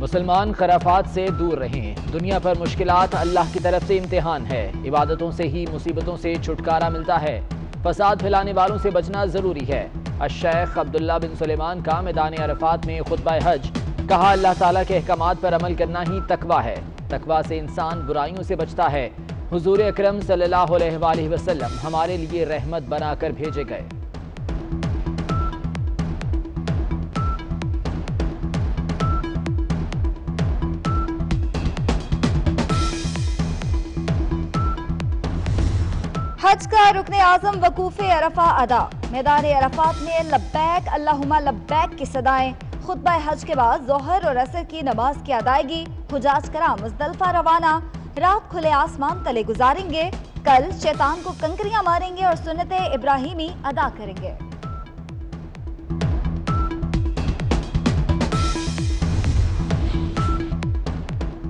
मुसलमान खराफात से दूर रहें। दुनिया पर मुश्किलात अल्लाह की तरफ से इम्तिहान है। इबादतों से ही मुसीबतों से छुटकारा मिलता है। फसाद फैलाने वालों से बचना ज़रूरी है। शेख अब्दुल्ला बिन सुलेमान का मैदान अरफात में खुतबा हज। कहा, अल्लाह ताला के अहकामात पर अमल करना ही तकवा है। तकवा से इंसान बुराइयों से बचता है। हुजूर अकरम सल्लल्लाहु अलैहि वसल्लम हमारे लिए रहमत बनाकर भेजे गए। हज का रुकने आजम वकूफ़े अरफा अदा। मैदान अरफात में लब्बैक अल्लाहुम्मा लब्बैक की सदाएं। खुतबा हज के बाद जोहर और असर की नमाज की अदायगी। हुजाज कराम मुज़दलिफा रवाना। रात खुले आसमान तले गुजारेंगे। कल शैतान को कंकरियां मारेंगे और सुन्नत इब्राहिमी अदा करेंगे।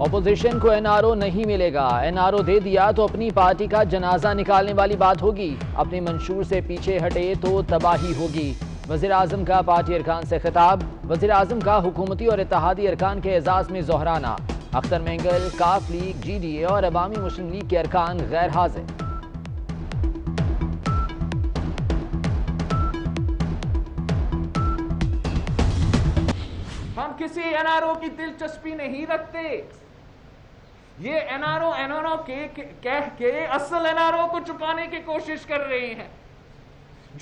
ऑपोजिशन को एनआरओ नहीं मिलेगा। एनआरओ दे दिया तो अपनी पार्टी का जनाजा निकालने वाली बात होगी। अपने मंशूर से पीछे हटे तो तबाही होगी। वज़ीर आज़म का पार्टी अरकान से खिताब। वज़ीर आज़म का हुकूमती और इत्तेहादी अरकान के एजाज़ में जोहराना। अख्तर मेंगल, काफ लीग, GDA और अवामी मुस्लिम लीग के अरकान गैर हाजिर। हम किसी एनआरओ की दिलचस्पी नहीं रखते। ये एनआरओ कह के असल एनआरओ को छुपाने की कोशिश कर रहे हैं।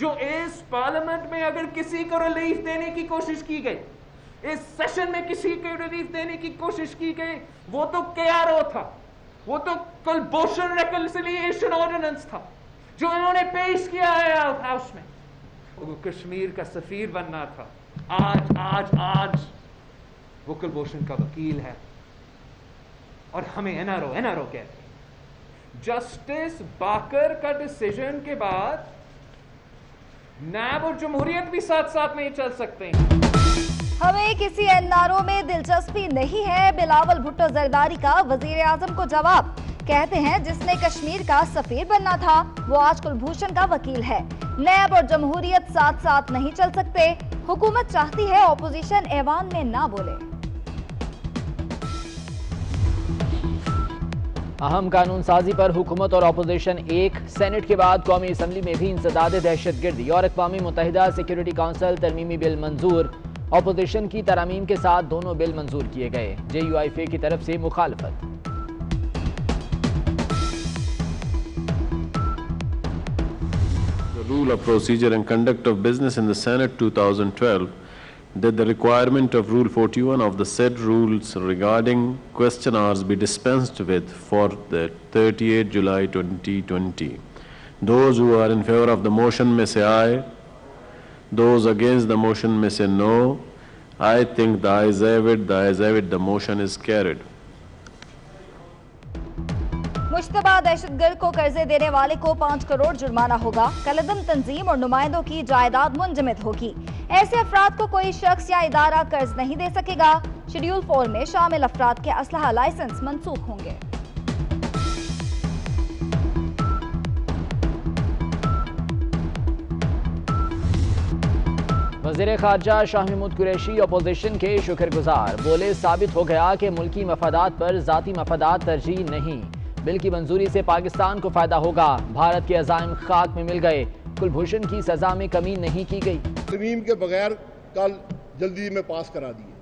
जो इस पार्लियामेंट में अगर किसी को रिलीफ देने की कोशिश की गई, इस सेशन में किसी को रिलीफ देने की कोशिश की गई, वो तो KRO था, वो तो कुलभूषण रिकंसिलिएशन ऑर्डिनेंस था जो इन्होंने पेश किया है हाउस में। वो कश्मीर का सफीर बनना था। आज वो कुलभूषण का वकील है और हमें एनआरओ कहते हैं। जस्टिस बाकर का डिसीजन के बाद नैब और जमहूरियत भी साथ साथ नहीं चल सकते हैं। हमें किसी एनआरओ में दिलचस्पी नहीं है। बिलावल भुट्टो जरदारी का वजीर आजम को जवाब। कहते हैं जिसने कश्मीर का सफीर बनना था वो आज कुलभूषण का वकील है। नैब और जमहूरियत साथ साथ नहीं चल सकते। हुकूमत चाहती है ऑपोजिशन ऐवान में ना बोले। अहम कानून साजी पर हुकूमत और अपोजिशन एक। सेनेट के बाद कौमी असम्बली में भी इंसदाद दहशतगर्दी और अक़वामी मुत्तहिदा सिक्योरिटी काउंसिल तरमीमी बिल मंजूर। अपोजिशन की तरामीम के साथ दोनों बिल मंजूर किए गए। JUIFA की तरफ से मुखालफत। Rule of Procedure and Conduct of Business in the Senate 2012 that the requirement of Rule 41 of the said rules regarding question hours be dispensed with for the 38 July 2020. Those who are in favor of the motion may say aye. Those against the motion may say no. I think the ayes have it. The ayes have it. The motion is carried. Mushtaba दहशतगर्द को कर्जे देने वाले को 5 करोड़ जुर्माना होगा। कलदम तंजीम और नुमाइंदों की जायदाद मुंजमद होगी। ऐसे अफराद को कोई शख्स या इदारा कर्ज नहीं दे सकेगा। शेड्यूल 4 में शामिल अफराद के असलहा लाइसेंस मनसूख होंगे। वज़ीर ख़ारजा शाह महमूद कुरैशी अपोजिशन के शुक्रगुजार। बोले, साबित हो गया कि मुल्की मफादात पर ज़ाती मफादात तरजीह नहीं। बिल की मंजूरी से पाकिस्तान को फायदा होगा। भारत के अज़ाइम खाक में मिल गए। कुलभूषण की सजा में कमी नहीं की गई। तरमीम के बगैर कल जल्दी में पास करा दिए।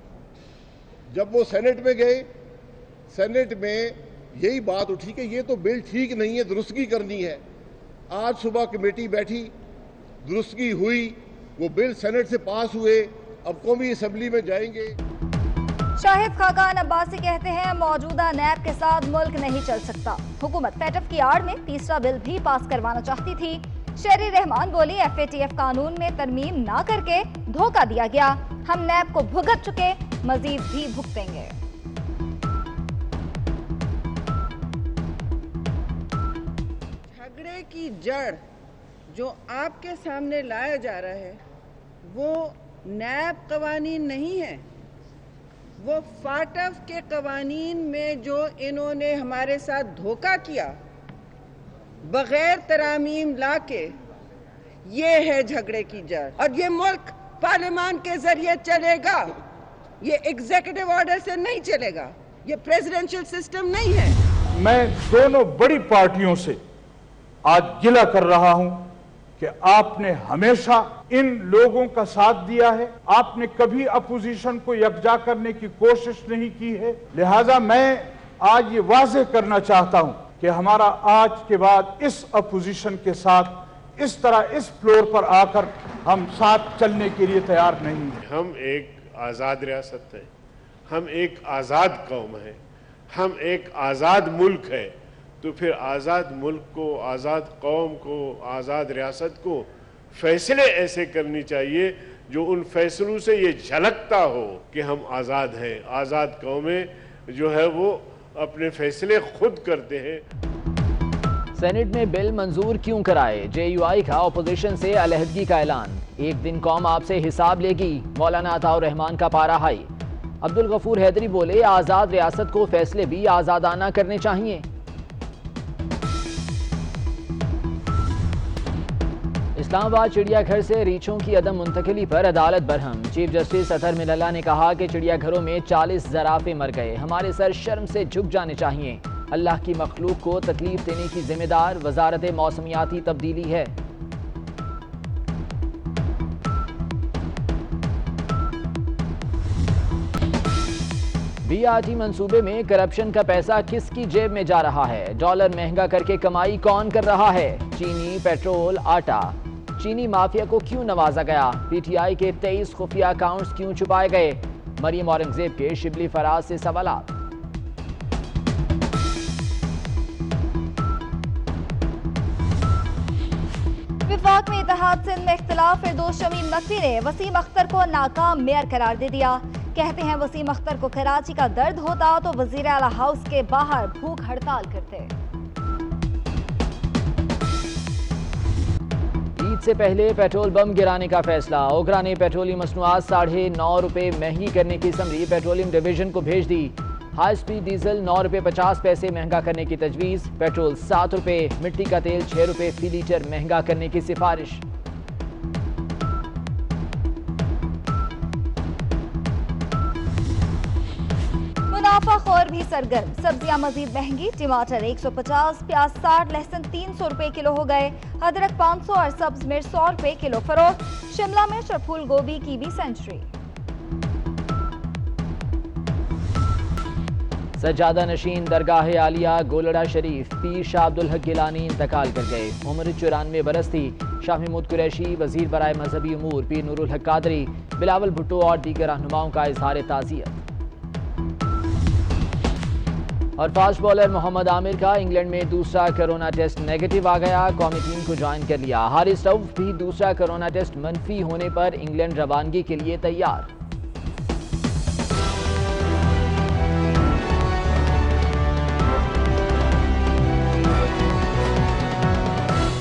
जब वो सेनेट में गए, सेनेट में यही बात उठी कि ये तो बिल ठीक नहीं है, दुरुस्तगी करनी है। आज सुबह कमेटी बैठी, दुरुस्तगी हुई, वो बिल सेनेट से पास हुए, अब कौमी असम्बली में जाएंगे। शाहिद खाकान अब्बासी कहते हैं मौजूदा नैब के साथ मुल्क नहीं चल सकता। हुकूमत पैटफ की आड़ में तीसरा बिल भी पास करवाना चाहती थी। शहरी रहमान बोली, FATF कानून में तरमीम ना करके धोखा दिया गया। हम नैब को भुगत चुके, मजीद भी भुगतेंगे। की जड़ जो आपके सामने लाया जा रहा है वो नैब कवानीन नहीं है, वो फाटफ के कवानीन में जो इन्होंने हमारे साथ धोखा किया बगैर तरामीम लाके, ये है झगड़े की जड़। और ये मुल्क पार्लियामान के जरिए चलेगा, ये एग्जीक्यूटिव ऑर्डर से नहीं चलेगा, ये प्रेसिडेंशियल सिस्टम नहीं है। मैं दोनों बड़ी पार्टियों से आज गिला कर रहा हूं कि आपने हमेशा इन लोगों का साथ दिया है, आपने कभी अपोजिशन को यकजा करने की कोशिश नहीं की है। लिहाजा मैं आज ये वाज़ेह करना चाहता हूं कि हमारा आज के बाद इस अपोजिशन के साथ इस तरह इस फ्लोर पर आकर हम साथ चलने के लिए तैयार नहीं हैं। हम एक आज़ाद रियासत है, हम एक आज़ाद कौम है, हम एक आज़ाद मुल्क है, तो फिर आज़ाद मुल्क को, आज़ाद कौम को, आज़ाद रियासत को फैसले ऐसे करनी चाहिए जो उन फैसलों से ये झलकता हो कि हम आज़ाद हैं। आज़ाद कौमें जो है वो अपने फैसले खुद करते हैं। सेनेट में बिल मंजूर क्यों कराए? JUI का अपोजिशन से अलहदगी का ऐलान। एक दिन कौम आपसे हिसाब लेगी, मौलाना अताउर रहमान का पारा हाई। अब्दुल गफूर हैदरी बोले, आज़ाद रियासत को फैसले भी आज़ादाना करने चाहिए। इस्लामाबाद चिड़ियाघर से रीछों की अदम मुंतकिली पर अदालत बरहम। चीफ जस्टिस अतहर मिनल्ला ने कहा कि चिड़ियाघरों में 40 ज़राफ़े मर गए, हमारे सर शर्म से झुक जाने चाहिए। अल्लाह की मखलूक को तकलीफ देने की जिम्मेदार वजारत मौसमियाती तब्दीली है। BRT मंसूबे में करप्शन का पैसा किसकी जेब में जा रहा है? डॉलर महंगा करके कमाई कौन कर रहा है? चीनी, पेट्रोल, आटा। चीनी माफिया को क्यों नवाजा गया? PTI के 23 खुफिया अकाउंट्स क्यों छुपाए गए? मरियम औरंगजेब के शिबली फराज से सवालात। विफाक में इत्तेहाद सिंध में इख्तिलाफ। फिरदौस शमीम नकवी ने वसीम अख्तर को नाकाम मेयर करार दे दिया। कहते हैं वसीम अख्तर को कराची का दर्द होता तो वजीर आला हाउस के बाहर भूख हड़ताल करते। ईद से पहले पेट्रोल बम गिराने का फैसला। ओगरा ने पेट्रोलियम मसनूआत ₹9.5 महंगी करने की समरी पेट्रोलियम डिवीजन को भेज दी। हाई स्पीड डीजल ₹9.50 महंगा करने की तजवीज़। पेट्रोल ₹7, मिट्टी का तेल ₹6 फी लीटर महंगा करने की सिफारिश। मुनाफाखोर भी सरगर्म। सब्जियां मजीद महंगी। टमाटर 150, प्याज 60, लहसुन ₹300 किलो हो गए। अदरक 500 और सब्ज मिर्च ₹100 किलो फरोख्त। शिमला मिर्च और फूल गोभी की भी सेंचुरी। सज्जादा नशीन दरगाह आलिया गोलड़ा शरीफ पीर शाह अब्दुल हक गिलानी इंतकाल कर गए। उम्र 94 बरस थी। शाह महमूद कुरैशी, वजीर बराए मजहबी उमूर पीर नूरुल हक कादरी, बिलावल भुट्टो और दीगर रहनुमाओं का इजहार ताज़ियत। और फास्ट बॉलर मोहम्मद आमिर का इंग्लैंड में दूसरा कोरोना टेस्ट नेगेटिव आ गया। कौमी टीम को ज्वाइन कर लिया। हारिस रऊफ भी दूसरा कोरोना टेस्ट मनफी होने पर इंग्लैंड रवानगी के लिए तैयार।